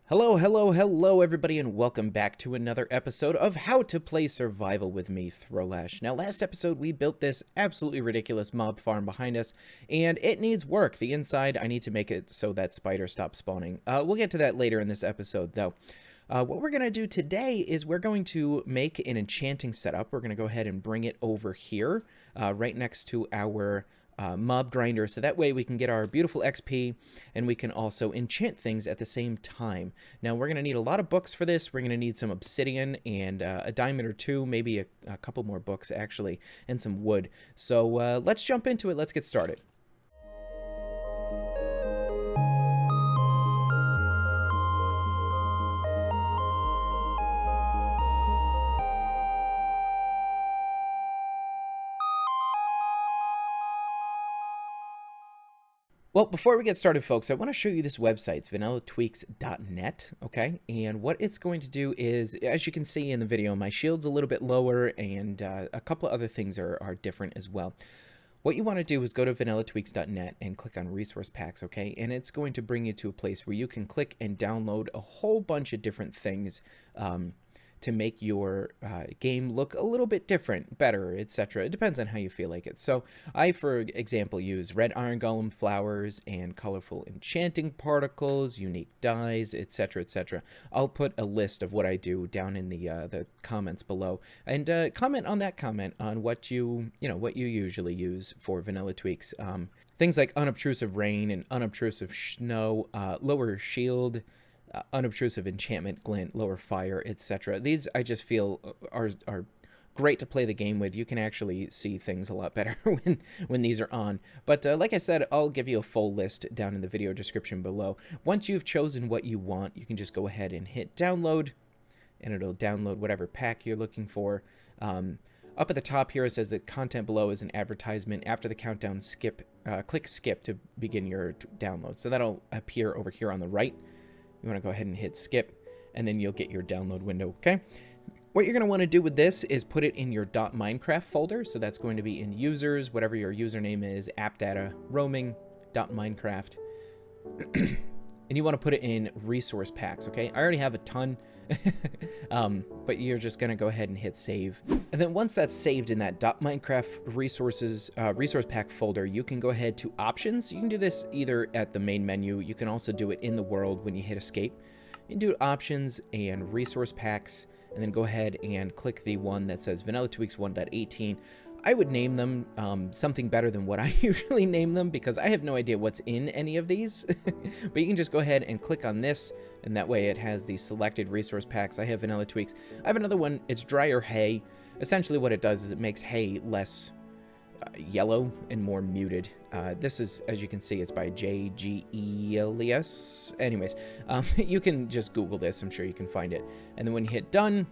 Hello, hello, hello, everybody, and welcome back to another episode of How to Play Survival with me, Throwlash. Now, last episode, we built this absolutely ridiculous mob farm behind us, and it needs work. The inside, I need to make it so that spiders stop spawning. We'll get to that later in this episode, though. What we're going to do today is we're going to make an enchanting setup. We're going to go ahead and bring it over here, right next to our mob grinder, so that way we can get our beautiful XP and we can also enchant things at the same time. Now we're going to need a lot of books for this. We're going to need some obsidian and a diamond or two, maybe a couple more books actually, and some wood. So let's jump into it. Let's get started. Well, before we get started, folks, I want to show you this website. It's vanillatweaks.net, okay? And what it's going to do is, as you can see in the video, my shield's a little bit lower, and a couple of other things are different as well. What you want to do is go to vanillatweaks.net and click on resource packs, okay? And it's going to bring you to a place where you can click and download a whole bunch of different things to make your game look a little bit different, better, etc. It depends on how you feel like it. So I, for example, use red iron golem flowers and colorful enchanting particles, unique dyes, etc., etc. I'll put a list of what I do down in the comments below, and comment on that comment on what you usually use for Vanilla Tweaks. Things like unobtrusive rain and unobtrusive snow, lower shield, unobtrusive enchantment, glint, lower fire, etc. These I just feel are great to play the game with. You can actually see things a lot better when these are on. But like I said, I'll give you a full list down in the video description below. Once you've chosen what you want, you can just go ahead and hit download, and it'll download whatever pack you're looking for. Up at the top here, it says that content below is an advertisement. After the countdown, click skip to begin your download. So that'll appear over here on the right. You want to go ahead and hit skip, and then you'll get your download window, okay? What you're going to want to do with this is put it in your .minecraft folder. So that's going to be in users, whatever your username is, app data, roaming, .minecraft. And you want to put it in resource packs, okay? I already have a ton, but you're just going to go ahead and hit save. And then once that's saved in that .minecraft resource pack folder, you can go ahead to options. You can do this either at the main menu. You can also do it in the world when you hit escape. You can do options and resource packs, and then go ahead and click the one that says Vanilla Tweaks 1.18. I would name them something better than what I usually name them, because I have no idea what's in any of these. But you can just go ahead and click on this, and that way it has the selected resource packs. I have Vanilla Tweaks. I have another one. It's drier hay. Essentially what it does is it makes hay less yellow and more muted. This is, as you can see, it's by J.G. Elias. Anyways, you can just Google this. I'm sure you can find it. And then when you hit done,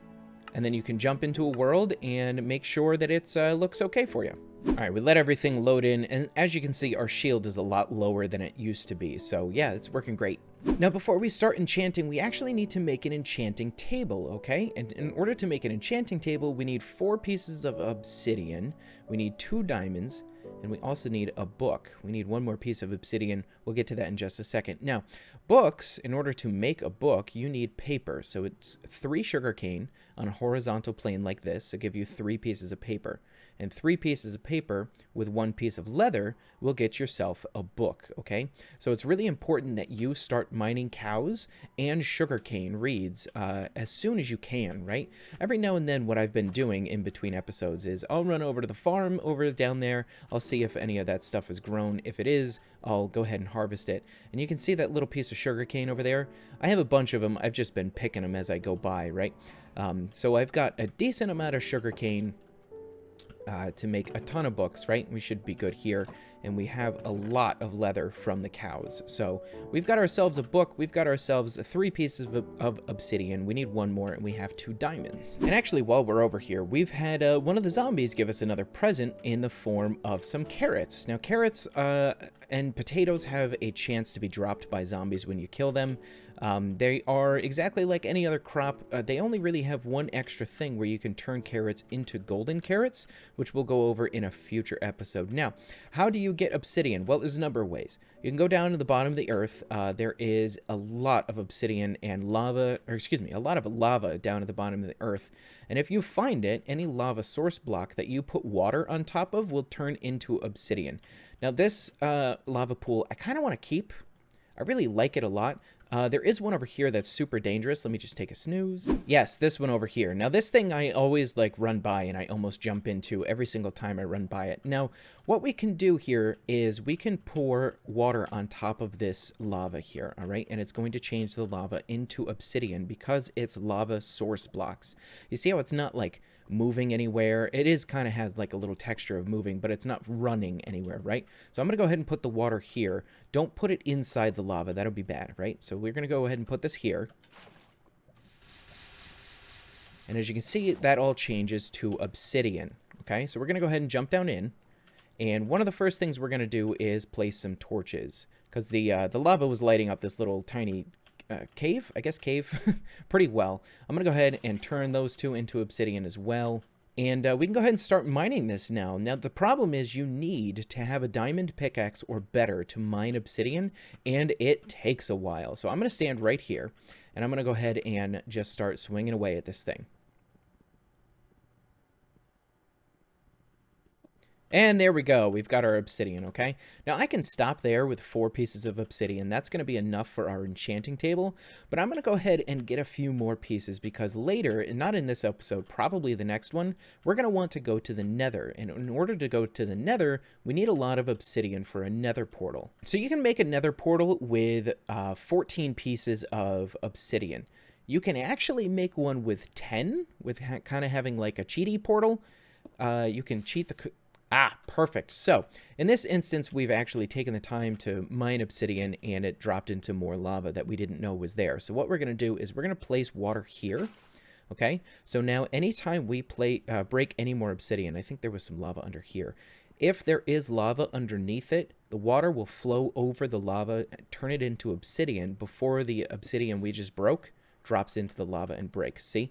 and then you can jump into a world and make sure that it looks okay for you. All right, we let everything load in, and as you can see, our shield is a lot lower than it used to be. So yeah, it's working great. Now, before we start enchanting, we actually need to make an enchanting table, okay? And in order to make an enchanting table, we need 4 pieces of obsidian, we need 2 diamonds, and we also need a book. We need 1 more piece of obsidian. We'll get to that in just a second. Now, books, in order to make a book, you need paper. So it's 3 sugarcane on a horizontal plane like this. So give you 3 pieces of paper. And 3 pieces of paper with 1 piece of leather will get yourself a book, okay? So it's really important that you start mining cows and sugarcane reeds as soon as you can, right? Every now and then what I've been doing in between episodes is I'll run over to the farm over down there. I'll see if any of that stuff is grown. If it is, I'll go ahead and harvest it. And you can see that little piece of sugarcane over there. I have a bunch of them. I've just been picking them as I go by, right? So I've got a decent amount of sugarcane to make a ton of books, right? We should be good here. And we have a lot of leather from the cows. So we've got ourselves a book. We've got ourselves 3 pieces of obsidian. We need 1 more, and we have 2 diamonds. And actually, while we're over here, we've had one of the zombies give us another present in the form of some carrots. Now, carrots and potatoes have a chance to be dropped by zombies when you kill them. They are exactly like any other crop. They only really have one extra thing where you can turn carrots into golden carrots, which we'll go over in a future episode. Now, how do you get obsidian? Well, there's a number of ways. You can go down to the bottom of the earth. There is a lot of obsidian and lava, or excuse me, a lot of lava down at the bottom of the earth. And if you find it, any lava source block that you put water on top of will turn into obsidian. Now, this lava pool, I kind of want to keep. I really like it a lot. There is one over here that's super dangerous. Let me just take a snooze. Yes, this one over here. Now, this thing I always like run by and I almost jump into every single time I run by it. Now, what we can do here is we can pour water on top of this lava here, all right? And it's going to change the lava into obsidian because it's lava source blocks. You see how it's not like moving anywhere? It is kind of has like a little texture of moving, but it's not running anywhere, right? So I'm going to go ahead and put the water here. Don't put it inside the lava. That'll be bad, right? So we're going to go ahead and put this here. And as you can see, that all changes to obsidian, okay? So we're going to go ahead and jump down in. And one of the first things we're going to do is place some torches because the lava was lighting up this little tiny cave, I guess cave, pretty well. I'm going to go ahead and turn those two into obsidian as well. And we can go ahead and start mining this now. Now, the problem is you need to have a diamond pickaxe or better to mine obsidian, and it takes a while. So I'm going to stand right here, and I'm going to go ahead and just start swinging away at this thing. And there we go. We've got our obsidian, okay? Now, I can stop there with 4 pieces of obsidian. That's going to be enough for our enchanting table. But I'm going to go ahead and get a few more pieces because later, and not in this episode, probably the next one, we're going to want to go to the nether. And in order to go to the nether, we need a lot of obsidian for a nether portal. So you can make a nether portal with 14 pieces of obsidian. You can actually make one with 10, with kind of having like a cheaty portal. You can cheat the... Ah, perfect. So, in this instance, we've actually taken the time to mine obsidian, and it dropped into more lava that we didn't know was there. So what we're going to do is we're going to place water here, okay? So now, anytime we break any more obsidian, I think there was some lava under here. If there is lava underneath it, the water will flow over the lava, turn it into obsidian before the obsidian we just broke drops into the lava and breaks. See?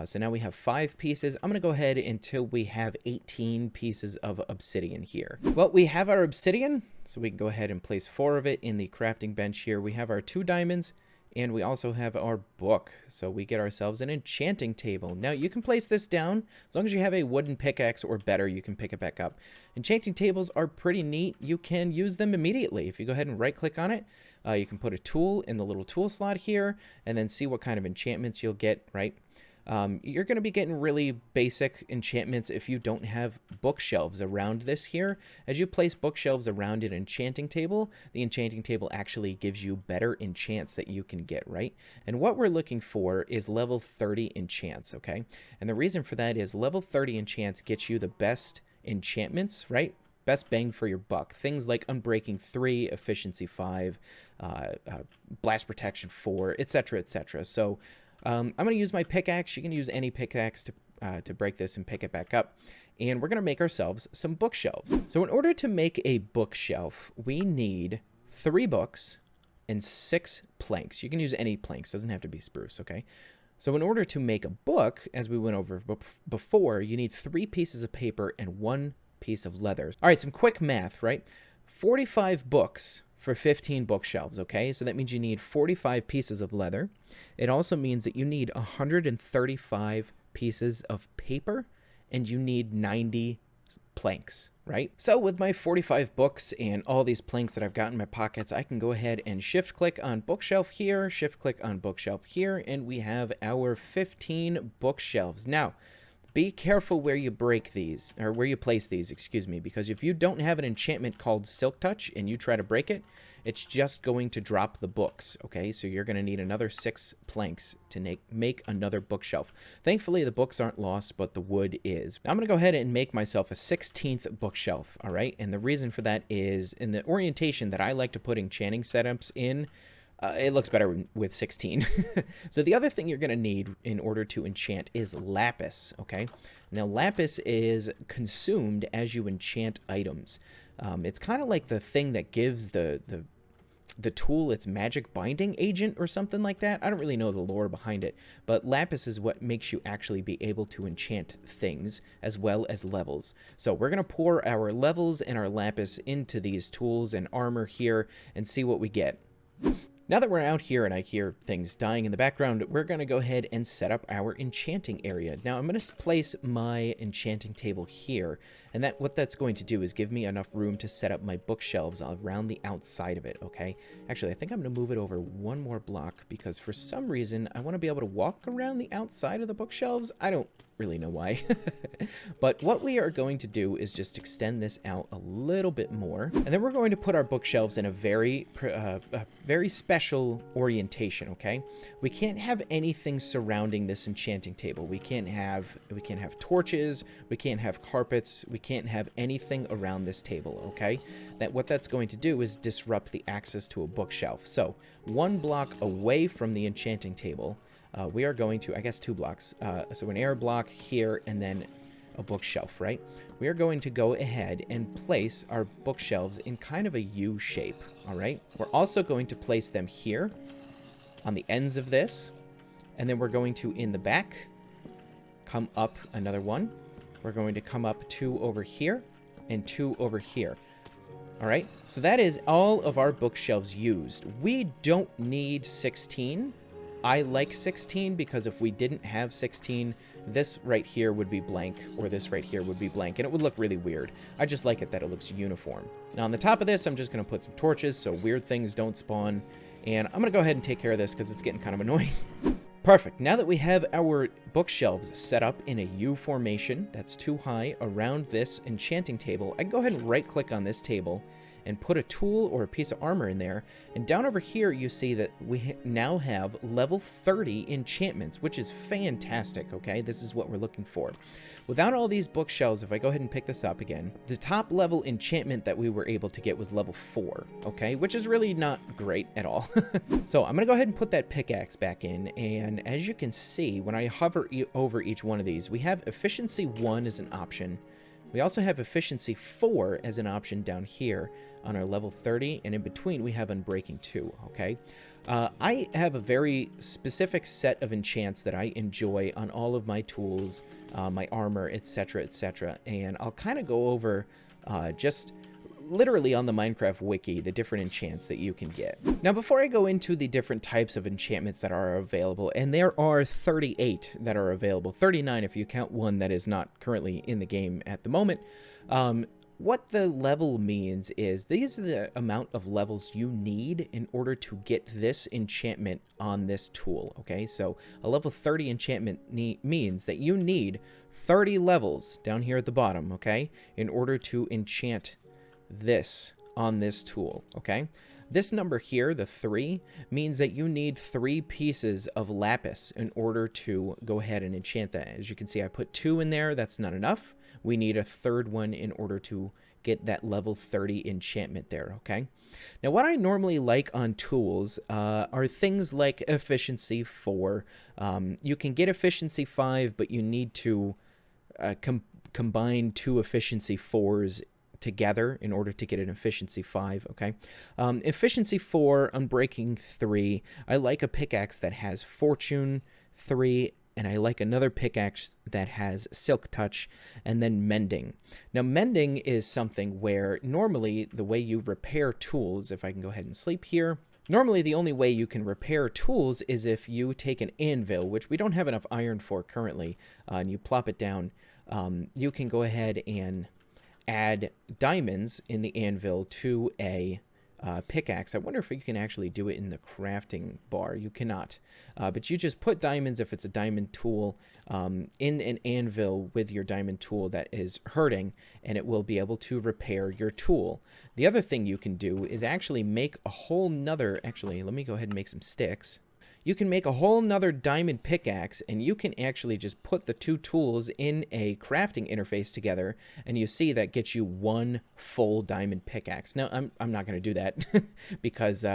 So now we have 5 pieces. I'm going to go ahead until we have 18 pieces of obsidian here. Well, we have our obsidian, so we can go ahead and place 4 of it in the crafting bench here. We have our 2 diamonds, and we also have our book. So we get ourselves an enchanting table. Now, you can place this down. As long as you have a wooden pickaxe or better, you can pick it back up. Enchanting tables are pretty neat. You can use them immediately. If you go ahead and right-click on it, you can put a tool in the little tool slot here, and then see what kind of enchantments you'll get, right? You're going to be getting really basic enchantments if you don't have bookshelves around this here. As you place bookshelves around an enchanting table, the enchanting table actually gives you better enchants that you can get, right? And what we're looking for is level 30 enchants, okay? And the reason for that is level 30 enchants get you the best enchantments, right? Best bang for your buck. Things like Unbreaking 3, Efficiency 5, Blast Protection 4, etc., etc. So, I'm going to use my pickaxe. You can use any pickaxe to break this and pick it back up. And we're going to make ourselves some bookshelves. So in order to make a bookshelf, we need 3 books and 6 planks. You can use any planks. Doesn't have to be spruce, okay? So in order to make a book, as we went over before, you need 3 pieces of paper and 1 piece of leather. All right, some quick math, right? 45 books for 15 bookshelves, okay? So that means you need 45 pieces of leather. It also means that you need 135 pieces of paper, and you need 90 planks, right? So with my 45 books and all these planks that I've got in my pockets, I can go ahead and shift-click on bookshelf here, shift-click on bookshelf here, and we have our 15 bookshelves. Now, be careful where you break these, or where you place these, excuse me, because if you don't have an enchantment called Silk Touch and you try to break it, it's just going to drop the books, okay? So you're going to need another 6 planks to make another bookshelf. Thankfully, the books aren't lost, but the wood is. I'm going to go ahead and make myself a 16th bookshelf, all right? And the reason for that is in the orientation that I like to put enchanting setups in, it looks better with 16. So the other thing you're going to need in order to enchant is lapis, okay? Now, lapis is consumed as you enchant items. It's kind of like the thing that gives the the tool, it's magic binding agent or something like that. I don't really know the lore behind it, but lapis is what makes you actually be able to enchant things as well as levels. So we're going to pour our levels and our lapis into these tools and armor here and see what we get. Now that we're out here and I hear things dying in the background, we're going to go ahead and set up our enchanting area. Now I'm going to place my enchanting table here, and what that's going to do is give me enough room to set up my bookshelves around the outside of it, okay? Actually, I think I'm going to move it over one more block because for some reason I want to be able to walk around the outside of the bookshelves. I don't really know why. But what we are going to do is just extend this out a little bit more, and then we're going to put our bookshelves in a very special orientation, okay? We can't have anything surrounding this enchanting table. We can't have torches, we can't have carpets, we can't have anything around this table, okay? What that's going to do is disrupt the access to a bookshelf. So one block away from the enchanting table, we are going to, I guess 2 blocks, so an air block here and then a bookshelf, right? We are going to go ahead and place our bookshelves in kind of a U shape, all right? We're also going to place them here on the ends of this, and then we're going to, in the back, come up another one. We're going to come up 2 over here and 2 over here. All right, so that is all of our bookshelves used. We don't need 16. I like 16 because if we didn't have 16, this right here would be blank, or this right here would be blank, and it would look really weird. I just like it that it looks uniform. Now on the top of this, I'm just going to put some torches so weird things don't spawn, and I'm going to go ahead and take care of this because it's getting kind of annoying. Perfect. Now that we have our bookshelves set up in a U formation that's 2 high around this enchanting table, I can go ahead and right-click on this table and put a tool or a piece of armor in there. And down over here, you see that we now have level 30 enchantments, which is fantastic, okay? This is what we're looking for. Without all these bookshelves, if I go ahead and pick this up again, the top level enchantment that we were able to get was level 4, okay? Which is really not great at all. So I'm gonna go ahead and put that pickaxe back in, and as you can see, when I hover over each one of these, we have efficiency 1 as an option. We also have efficiency 4 as an option down here on our level 30, and in between we have unbreaking 2, okay? I have a very specific set of enchants that I enjoy on all of my tools, my armor, etc., and I'll kind of go over just literally on the Minecraft wiki the different enchants that you can get. Now before I go into the different types of enchantments that are available, and there are 38 that are available, 39 if you count one that is not currently in the game at the moment, what the level means is these are the amount of levels you need in order to get this enchantment on this tool, okay? So a level 30 enchantment means that you need 30 levels down here at the bottom, okay, in order to enchant this on this tool, okay? This number here, the 3, means that you need 3 pieces of lapis in order to go ahead and enchant that. As you can see, I put 2 in there. That's not enough. We need a 3rd one in order to get that level 30 enchantment there, okay? Now, what I normally like on tools are things like efficiency 4. You can get efficiency 5, but you need to combine 2 efficiency 4s together in order to get an efficiency 5, okay? Efficiency 4, unbreaking 3. I like a pickaxe that has fortune 3, and I like another pickaxe that has silk touch, and then mending. Now mending is something where normally the way you repair tools, if I can go ahead and sleep here, normally the only way you can repair tools is if you take an anvil, which we don't have enough iron for currently, and you plop it down. You can go ahead and add diamonds in the anvil to a pickaxe. I wonder if you can actually do it in the crafting bar. You cannot. But you just put diamonds, if it's a diamond tool, in an anvil with your diamond tool that is hurting, and it will be able to repair your tool. The other thing you can do is actually make a whole nother, actually, let me go ahead and make some sticks. You can make a whole nother diamond pickaxe, and you can actually just put the 2 tools in a crafting interface together, and you see that gets you 1 full diamond pickaxe. Now, I'm not going to do that because,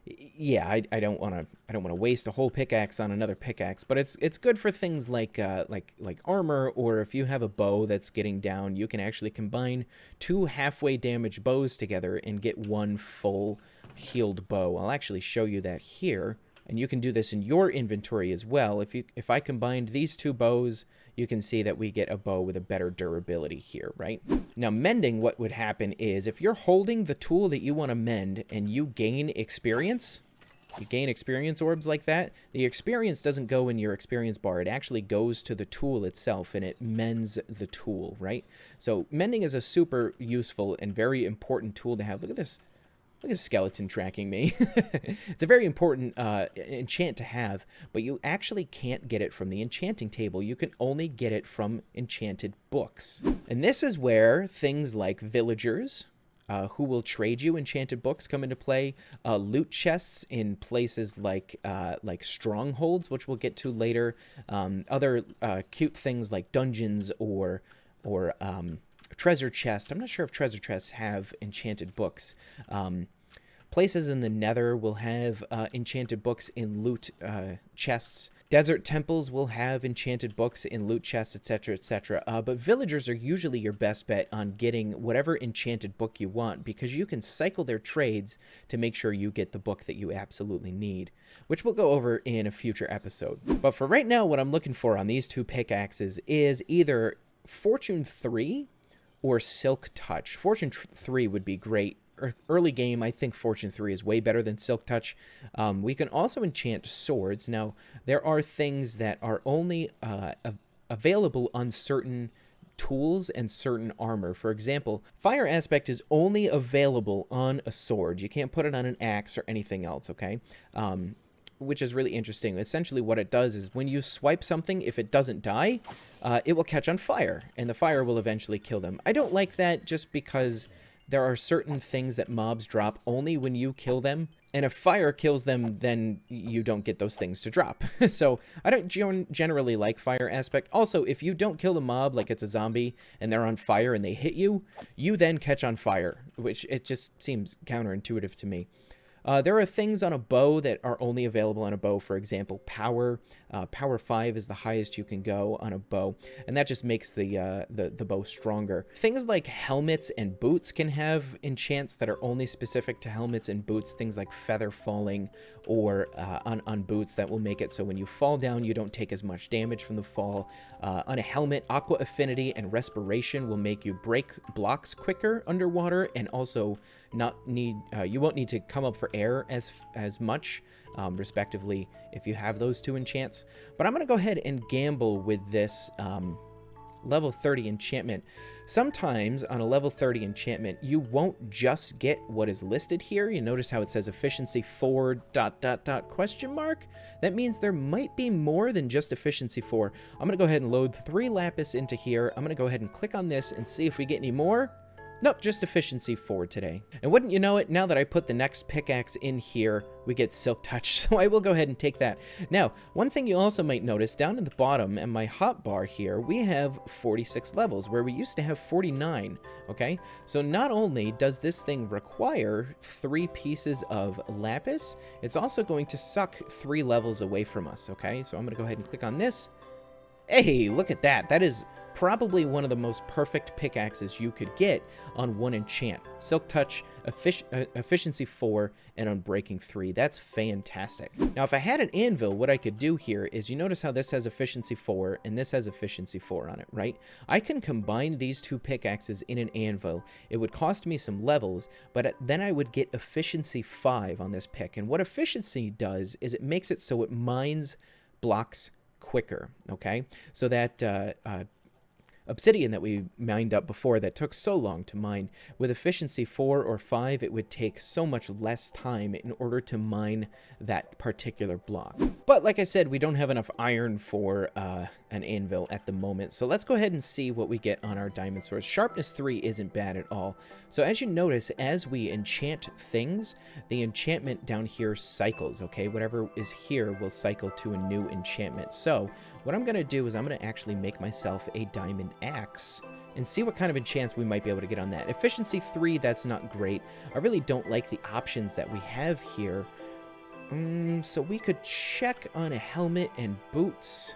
yeah, I don't want to waste a whole pickaxe on another pickaxe. But it's good for things like armor, or if you have a bow that's getting down, you can actually combine 2 halfway damaged bows together and get 1 full healed bow. I'll actually show you that here, and you can do this in your inventory as well. If I combined these two bows, you can see that we get a bow with a better durability here, right? Now, mending, what would happen is if you're holding the tool that you want to mend and you gain experience, you gain experience orbs like that, the experience doesn't go in your experience bar. It actually goes to the tool itself, and it mends the tool, right? So mending is a super useful and very important tool to have. Look at this. Look at skeleton tracking me. It's a very important enchant to have, but you actually can't get it from the enchanting table. You can only get it from enchanted books. And this is where things like villagers, who will trade you enchanted books, come into play. Loot chests in places like strongholds, which we'll get to later. Other cute things like dungeons or treasure chests. I'm not sure if treasure chests have enchanted books. Places in the nether will have enchanted books in loot chests. Desert temples will have enchanted books in loot chests, etc., etc. But villagers are usually your best bet on getting whatever enchanted book you want, because you can cycle their trades to make sure you get the book that you absolutely need, which we'll go over in a future episode. But for right now, what I'm looking for on these two pickaxes is either Fortune 3 or Silk Touch. Fortune 3 would be great. Early game, I think Fortune 3 is way better than Silk Touch. We can also enchant swords. Now, there are things that are only available on certain tools and certain armor. For example, Fire Aspect is only available on a sword. You can't put it on an axe or anything else, okay? Which is really interesting. Essentially, what it does is when you swipe something, if it doesn't die, it will catch on fire, and the fire will eventually kill them. I don't like that just because there are certain things that mobs drop only when you kill them, and if fire kills them, then you don't get those things to drop. So I don't generally like Fire Aspect. Also, if you don't kill the mob like it's a zombie and they're on fire and they hit you, you then catch on fire, which it just seems counterintuitive to me. There are things on a bow that are only available on a bow. For example, power. Power 5 is the highest you can go on a bow, and that just makes the bow stronger. Things like helmets and boots can have enchants that are only specific to helmets and boots. Things like feather falling or on boots that will make it so when you fall down, you don't take as much damage from the fall. On a helmet, aqua affinity and respiration will make you break blocks quicker underwater, and also you won't need to come up for air as much, respectively, if you have those two enchants. But I'm going to go ahead and gamble with this level 30 enchantment. Sometimes on a level 30 enchantment, you won't just get what is listed here. You notice how it says efficiency 4 ... That means there might be more than just efficiency 4. I'm going to go ahead and load 3 lapis into here. I'm going to go ahead and click on this and see if we get any more. Nope, just efficiency 4 today. And wouldn't you know it, now that I put the next pickaxe in here, we get Silk Touch, so I will go ahead and take that. Now, one thing you also might notice, down at the bottom in my hotbar here, we have 46 levels, where we used to have 49, okay? So not only does this thing require 3 pieces of lapis, it's also going to suck 3 levels away from us, okay? So I'm going to go ahead and click on this. Hey, look at that. That is probably one of the most perfect pickaxes you could get on one enchant. Silk Touch, efficiency 4, and Unbreaking 3. That's fantastic. Now, if I had an anvil, what I could do here is, you notice how this has efficiency 4 and this has efficiency 4 on it, right? I can combine these two pickaxes in an anvil. It would cost me some levels, but then I would get efficiency 5 on this pick. And what efficiency does is it makes it so it mines blocks quicker, okay? So that obsidian that we mined up before that took so long to mine, with efficiency 4 or 5, it would take so much less time in order to mine that particular block. But like I said, we don't have enough iron for an anvil at the moment, so let's go ahead and see what we get on our diamond swords. Sharpness 3 isn't bad at all. So as you notice, as we enchant things, the enchantment down here cycles, okay? Whatever is here will cycle to a new enchantment. So what I'm going to do is I'm going to actually make myself a diamond axe and see what kind of enchants we might be able to get on that. Efficiency 3, that's not great. I really don't like the options that we have here. So we could check on a helmet and boots.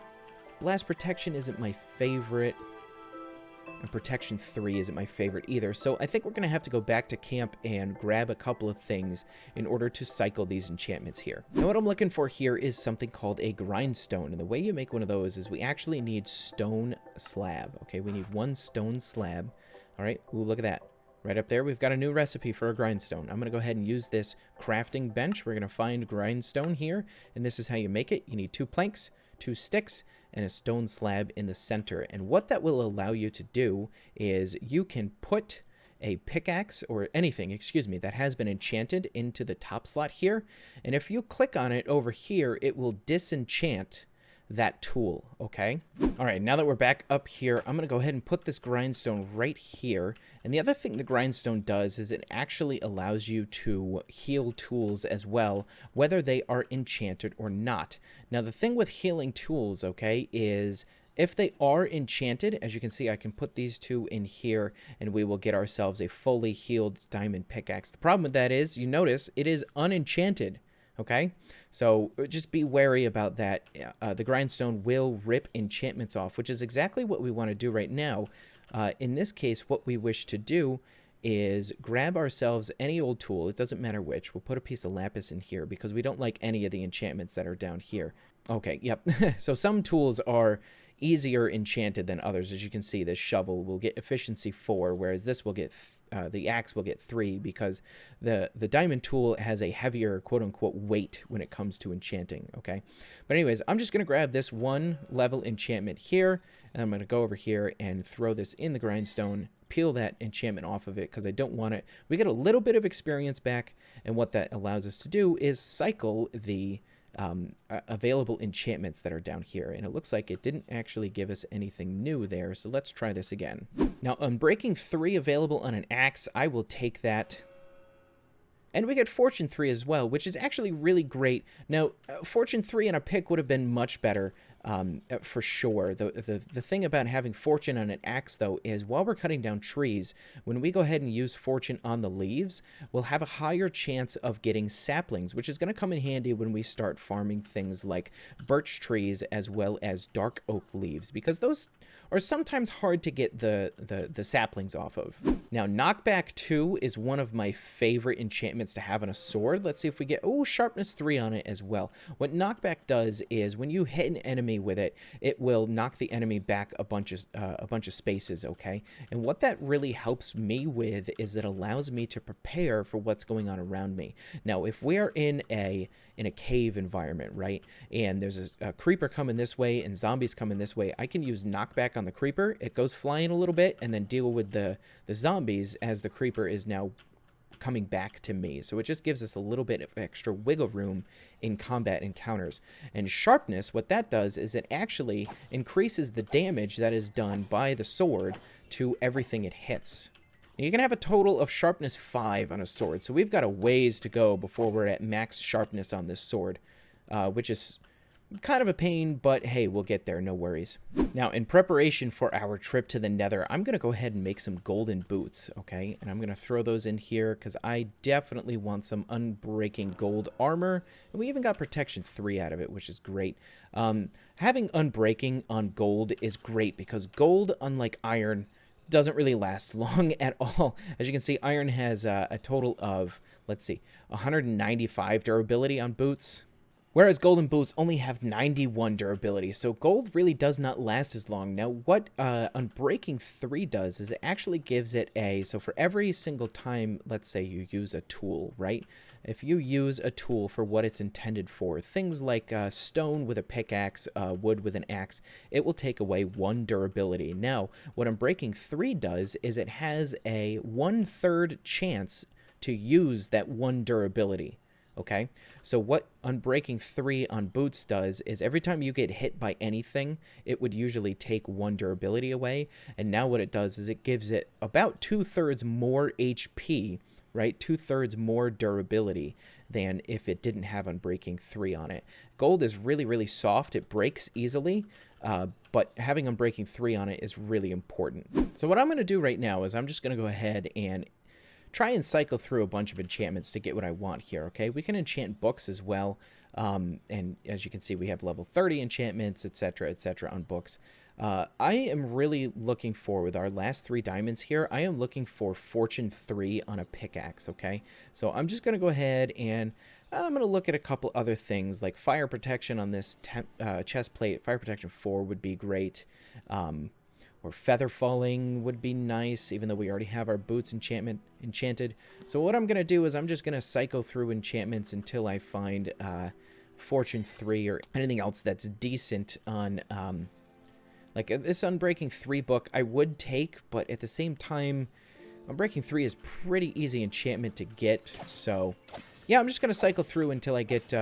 Blast protection isn't my favorite. And protection 3 isn't my favorite either, so I think we're going to have to go back to camp and grab a couple of things in order to cycle these enchantments here. Now what I'm looking for here is something called a grindstone, and the way you make one of those is we actually need stone slab. Okay, we need 1 stone slab. All right, ooh, look at that. Right up there, we've got a new recipe for a grindstone. I'm going to go ahead and use this crafting bench. We're going to find grindstone here, and this is how you make it. You need 2 planks, 2 sticks, and a stone slab in the center. And what that will allow you to do is you can put a pickaxe or anything, excuse me, that has been enchanted into the top slot here. And if you click on it over here, it will disenchant that tool, okay? All right, now that we're back up here, I'm going to go ahead and put this grindstone right here. And the other thing the grindstone does is it actually allows you to heal tools as well, whether they are enchanted or not. Now, the thing with healing tools, okay, is if they are enchanted, as you can see, I can put these 2 in here and we will get ourselves a fully healed diamond pickaxe. The problem with that is, you notice, it is unenchanted. Okay, so just be wary about that. The grindstone will rip enchantments off, which is exactly what we want to do right now. In this case, what we wish to do is grab ourselves any old tool. It doesn't matter which. We'll put a piece of lapis in here because we don't like any of the enchantments that are down here. Okay, yep. So some tools are easier enchanted than others. As you can see, this shovel will get efficiency 4, whereas this will get the axe will get 3 because the diamond tool has a heavier quote-unquote weight when it comes to enchanting, okay? But anyways, I'm just going to grab this 1 level enchantment here, and I'm going to go over here and throw this in the grindstone, peel that enchantment off of it because I don't want it. We get a little bit of experience back, and what that allows us to do is cycle the available enchantments that are down here, and it looks like it didn't actually give us anything new there, so let's try this again. Now, Unbreaking 3 available on an axe, I will take that. And we get Fortune 3 as well, which is actually really great. Now, Fortune 3 on a pick would have been much better, for sure. The thing about having Fortune on an axe, though, is while we're cutting down trees, when we go ahead and use Fortune on the leaves, we'll have a higher chance of getting saplings, which is going to come in handy when we start farming things like birch trees as well as dark oak leaves, because those are sometimes hard to get the saplings off of. Now, Knockback 2 is one of my favorite enchantments to have on a sword. Let's see if we get, oh, Sharpness 3 on it as well. What Knockback does is when you hit an enemy with it, it will knock the enemy back a bunch of spaces, okay? And what that really helps me with is it allows me to prepare for what's going on around me. Now, if we are in a cave environment, right, and there's a creeper coming this way and zombies coming this way, I can use Knockback on the creeper. It goes flying a little bit and then deal with the zombies as the creeper is now coming back to me. So it just gives us a little bit of extra wiggle room in combat encounters. And Sharpness, what that does is it actually increases the damage that is done by the sword to everything it hits. You can have a total of Sharpness 5 on a sword, so we've got a ways to go before we're at max Sharpness on this sword, which is kind of a pain, but hey, we'll get there, no worries. Now, in preparation for our trip to the Nether, I'm going to go ahead and make some golden boots, okay? And I'm going to throw those in here because I definitely want some unbreaking gold armor, and we even got protection 3 out of it, which is great. Having unbreaking on gold is great because gold, unlike iron, doesn't really last long at all. As you can see, iron has a total of, let's see, 195 durability on boots, whereas golden boots only have 91 durability, so gold really does not last as long. Now, what Unbreaking 3 does is it actually gives it so for every single time, let's say you use a tool, right? If you use a tool for what it's intended for, things like stone with a pickaxe, wood with an axe, it will take away 1 durability. Now, what Unbreaking 3 does is it has a 1/3 chance to use that 1 durability. Okay, so what Unbreaking 3 on boots does is every time you get hit by anything, it would usually take 1 durability away. And now what it does is it gives it about 2/3 more HP, right? 2/3 more durability than if it didn't have Unbreaking 3 on it. Gold is really, really soft. It breaks easily, but having Unbreaking 3 on it is really important. So what I'm going to do right now is I'm just going to go ahead and try and cycle through a bunch of enchantments to get what I want here, okay? We can enchant books as well, and as you can see, we have level 30 enchantments, etc., on books. I am really looking for, with our last 3 diamonds here, I am looking for Fortune 3 on a pickaxe, okay? So I'm just going to go ahead and I'm going to look at a couple other things, like fire protection on this chest plate. Fire protection 4 would be great. Or feather falling would be nice, even though we already have our boots enchanted. So what I'm going to do is I'm just going to cycle through enchantments until I find Fortune 3 or anything else that's decent on... like this Unbreaking 3 book I would take, but at the same time, Unbreaking 3 is pretty easy enchantment to get. So yeah, I'm just going to cycle through until I get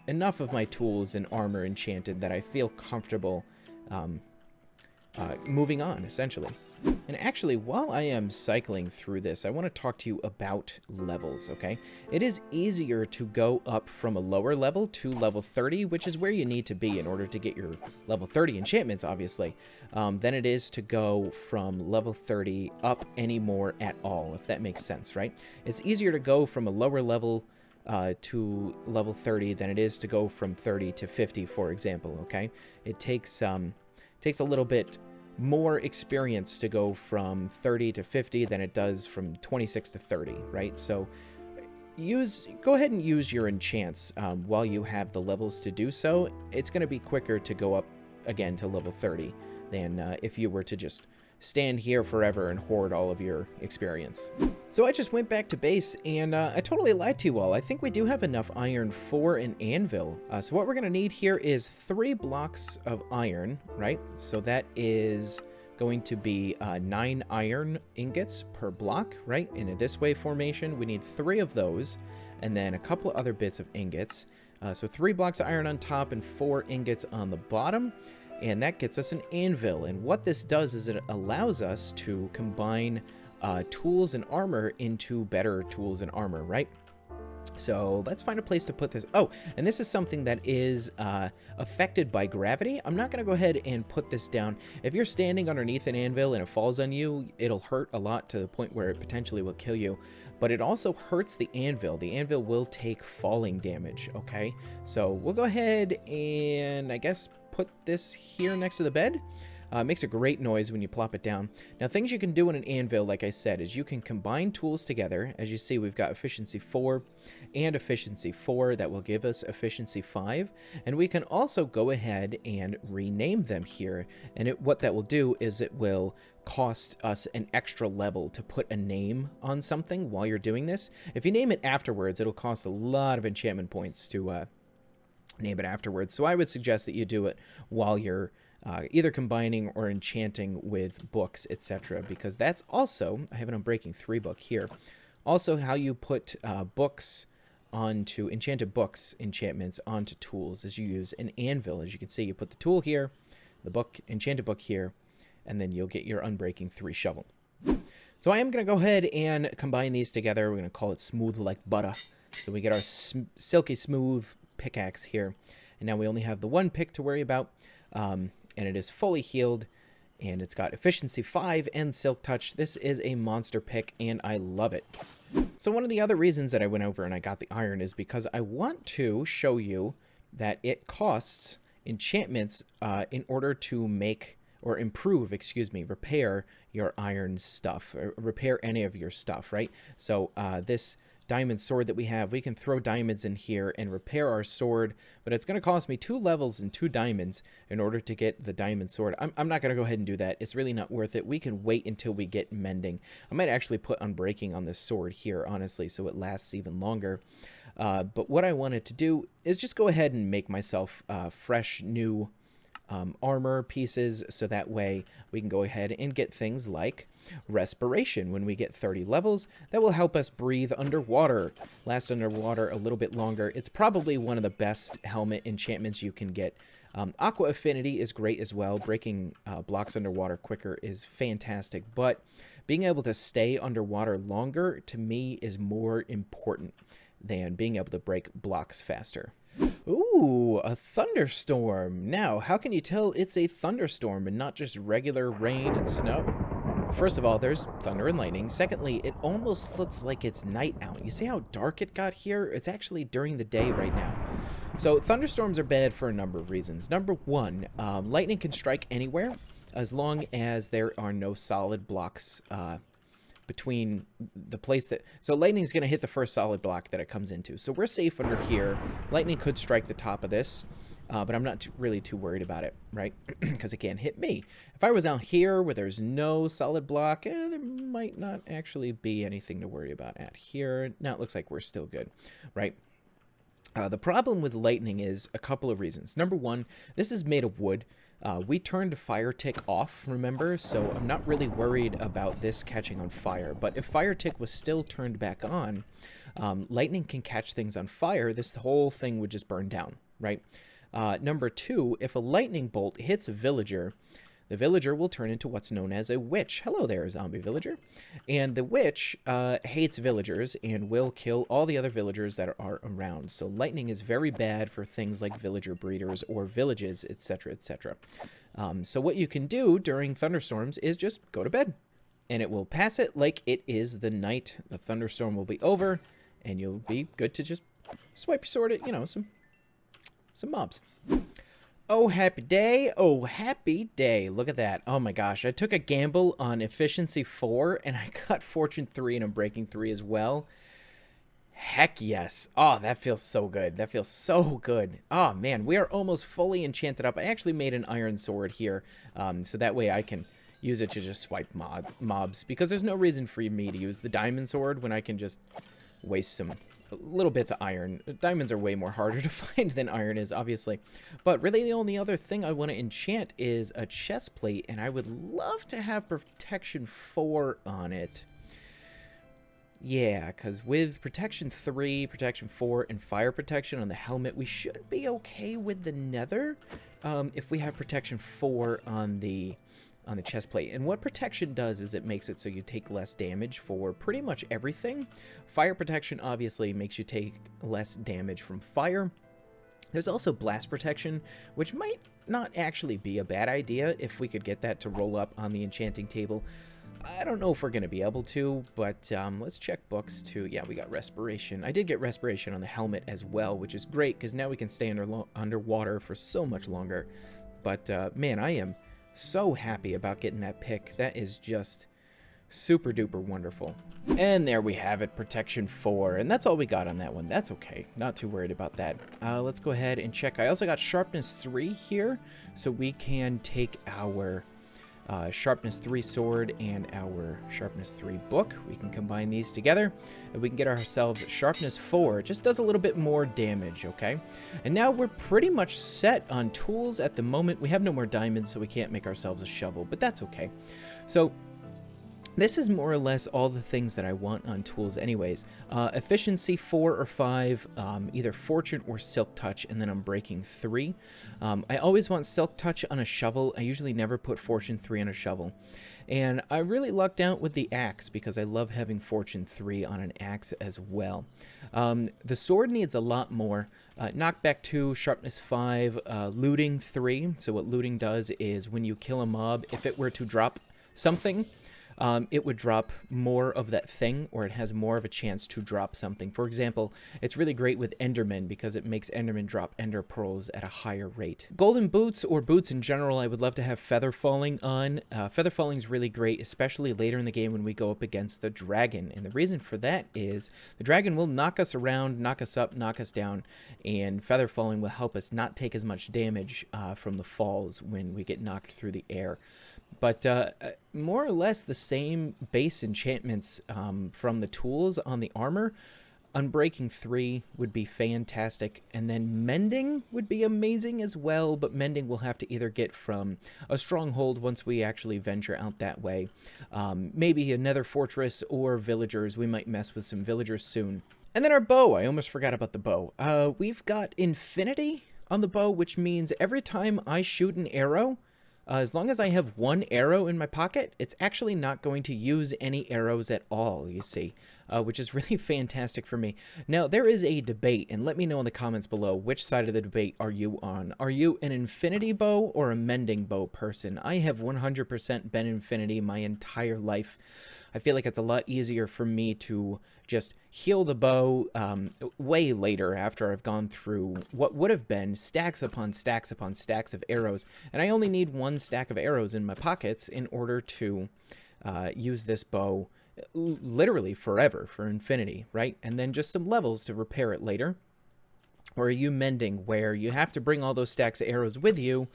enough of my tools and armor enchanted that I feel comfortable moving on, essentially. And actually, while I am cycling through this, I want to talk to you about levels, okay? It is easier to go up from a lower level to level 30, which is where you need to be in order to get your level 30 enchantments, obviously, than it is to go from level 30 up anymore at all, if that makes sense, right? It's easier to go from a lower level to level 30 than it is to go from 30 to 50, for example, okay? It takes a little bit more experience to go from 30 to 50 than it does from 26 to 30, right? So go ahead and use your enchants while you have the levels to do so. It's going to be quicker to go up again to level 30 than if you were to just stand here forever and hoard all of your experience. So I just went back to base, and I totally lied to you all. I think we do have enough iron for an anvil. So what we're going to need here is 3 blocks of iron, right? So that is going to be 9 iron ingots per block, right? In a this way formation, we need 3 of those, and then a couple of other bits of ingots. So 3 blocks of iron on top and 4 ingots on the bottom. And that gets us an anvil. And what this does is it allows us to combine tools and armor into better tools and armor, right? So let's find a place to put this. Oh, and this is something that is affected by gravity. I'm not going to go ahead and put this down. If you're standing underneath an anvil and it falls on you, it'll hurt a lot to the point where it potentially will kill you. But it also hurts the anvil. The anvil will take falling damage, okay? So we'll go ahead and, I guess, put this here next to the bed. It makes a great noise when you plop it down. Now, things you can do in an anvil, like I said, is you can combine tools together. As you see, we've got efficiency 4 and efficiency 4. That will give us efficiency 5. And we can also go ahead and rename them here. And what that will do is it will cost us an extra level to put a name on something while you're doing this. If you name it afterwards, it'll cost a lot of enchantment points to name it afterwards. So I would suggest that you do it while you're either combining or enchanting with books, etc. Because that's also, I have an Unbreaking 3 book here, also how you put books onto, enchanted books enchantments onto tools, is you use an anvil. As you can see, you put the tool here, the book, enchanted book here, and then you'll get your Unbreaking 3 shovel. So I am going to go ahead and combine these together. We're going to call it smooth like butter. So we get our silky smooth pickaxe here. And now we only have the 1 pick to worry about. And it is fully healed, and it's got efficiency 5 and silk touch. This is a monster pick, and I love it. So one of the other reasons that I went over and I got the iron is because I want to show you that it costs enchantments in order to make, or improve, excuse me, repair your iron stuff, or repair any of your stuff, right? So this diamond sword that we have, we can throw diamonds in here and repair our sword, but it's going to cost me 2 levels and 2 diamonds in order to get the diamond sword. I'm not going to go ahead and do that. It's really not worth it. We can wait until we get mending. I might actually put Unbreaking on this sword here, honestly, so it lasts even longer. But what I wanted to do is just go ahead and make myself fresh, new armor pieces, so that way we can go ahead and get things like respiration when we get 30 levels. That will help us breathe underwater, last underwater a little bit longer. It's probably one of the best helmet enchantments you can get. Aqua affinity is great as well. Breaking blocks underwater quicker is fantastic, but being able to stay underwater longer, to me, is more important than being able to break blocks faster. Ooh, a thunderstorm. Now, how can you tell it's a thunderstorm and not just regular rain and snow? First of all, there's thunder and lightning. Secondly, it almost looks like it's night out. You see how dark it got here? It's actually during the day right now. So thunderstorms are bad for a number of reasons. Number one, lightning can strike anywhere as long as there are no solid blocks between the place that... So lightning's going to hit the first solid block that it comes into. So we're safe under here. Lightning could strike the top of this, but I'm not really too worried about it, right? Because it can't hit me. If I was out here where there's no solid block, there might not actually be anything to worry about at here. Now it looks like we're still good, right? The problem with lightning is a couple of reasons. Number one, this is made of wood. We turned fire tick off, remember? So I'm not really worried about this catching on fire. But if fire tick was still turned back on, lightning can catch things on fire. This whole thing would just burn down, right? Number two, if a lightning bolt hits a villager, the villager will turn into what's known as a witch. Hello there, zombie villager. And the witch hates villagers and will kill all the other villagers that are around. So lightning is very bad for things like villager breeders or villages, etc., etc. So what you can do during thunderstorms is just go to bed. And it will pass it like it is the night. The thunderstorm will be over, and you'll be good to just swipe your sword at, you know, some mobs. Oh, happy day. Oh, happy day. Look at that. Oh my gosh. I took a gamble on efficiency 4 and I got fortune 3 and I'm breaking 3 as well. Heck yes. Oh, that feels so good. That feels so good. Oh man, we are almost fully enchanted up. I actually made an iron sword here, so that way I can use it to just swipe mobs, because there's no reason for me to use the diamond sword when I can just waste some little bits of iron. Diamonds are way more harder to find than iron is, obviously. But really the only other thing I want to enchant is a chest plate, and I would love to have protection 4 on it. Yeah, because with protection 3, protection 4, and fire protection on the helmet, we should be okay with the nether if we have protection 4 on the chest plate. And what protection does is it makes it so you take less damage for pretty much everything. Fire protection obviously makes you take less damage from fire. There's also blast protection, which might not actually be a bad idea if we could get that to roll up on the enchanting table. I don't know if we're going to be able to, but let's check books too. Yeah, we got respiration. I did get respiration on the helmet as well, which is great because now we can stay underwater for so much longer. But man, I am so happy about getting that pick. That is just super duper wonderful. And there we have it, protection 4, and that's all we got on that one. That's okay, not too worried about that. Let's go ahead and check. I also got sharpness 3 here, so we can take our sharpness 3 sword and our sharpness 3 book. We can combine these together and we can get ourselves sharpness 4. It just does a little bit more damage, okay? And now we're pretty much set on tools at the moment. We have no more diamonds, so we can't make ourselves a shovel, but that's okay. So this is more or less all the things that I want on tools anyways. Efficiency 4 or 5, either fortune or silk touch, and then I'm breaking 3. I always want silk touch on a shovel. I usually never put fortune 3 on a shovel. And I really lucked out with the axe because I love having fortune 3 on an axe as well. The sword needs a lot more. Knockback 2, sharpness 5, looting 3. So what looting does is when you kill a mob, if it were to drop something, it would drop more of that thing, or it has more of a chance to drop something. For example, it's really great with Endermen because it makes Endermen drop Ender Pearls at a higher rate. Golden boots, or boots in general, I would love to have feather falling on. Feather falling is really great, especially later in the game when we go up against the dragon. And the reason for that is the dragon will knock us around, knock us up, knock us down, and feather falling will help us not take as much damage from the falls when we get knocked through the air. But more or less the same base enchantments from the tools on the armor. Unbreaking 3 would be fantastic. And then Mending would be amazing as well. But Mending we'll have to either get from a stronghold once we actually venture out that way. Maybe another fortress or villagers. We might mess with some villagers soon. And then our bow. I almost forgot about the bow. We've got infinity on the bow, which means every time I shoot an arrow, as long as I have one arrow in my pocket, it's actually not going to use any arrows at all, you see. which is really fantastic for me. Now, there is a debate, and let me know in the comments below, which side of the debate are you on? Are you an infinity bow or a mending bow person? I have 100% been infinity my entire life. I feel like it's a lot easier for me to just heal the bow way later after I've gone through what would have been stacks upon stacks upon stacks of arrows. And I only need one stack of arrows in my pockets in order to use this bow literally forever, for infinity, right? And then just some levels to repair it later. Or are you mending, where you have to bring all those stacks of arrows with you,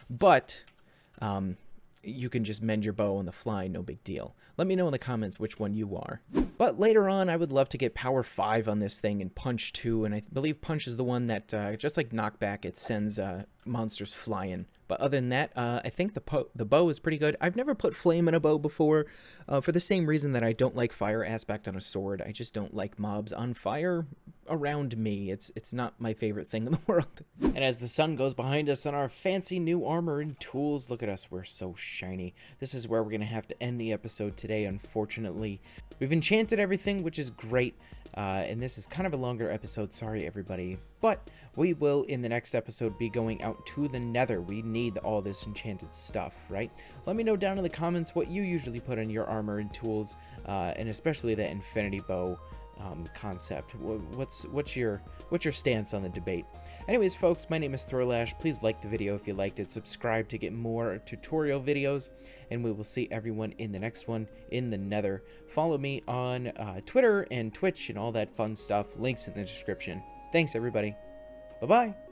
but you can just mend your bow on the fly, no big deal. Let me know in the comments which one you are. But later on, I would love to get power 5 on this thing and punch 2, and I believe punch is the one that, just like knockback, it sends monsters flying. But other than that, I think the bow is pretty good. I've never put flame in a bow before, for the same reason that I don't like fire aspect on a sword. I just don't like mobs on fire around me. It's not my favorite thing in the world. And as the sun goes behind us on our fancy new armor and tools, look at us, we're so shiny. This is where we're gonna have to end the episode today, unfortunately. We've enchanted everything, which is great. And this is kind of a longer episode, sorry everybody, but we will in the next episode be going out to the nether. We need all this enchanted stuff, right? Let me know down in the comments what you usually put in your armor and tools, and especially the infinity bow concept. What's your stance on the debate? Anyways, folks, my name is Throwlash. Please like the video if you liked it, subscribe to get more tutorial videos, and we will see everyone in the next one in the nether. Follow me on Twitter and Twitch and all that fun stuff. Links in the description. Thanks, everybody. Bye-bye.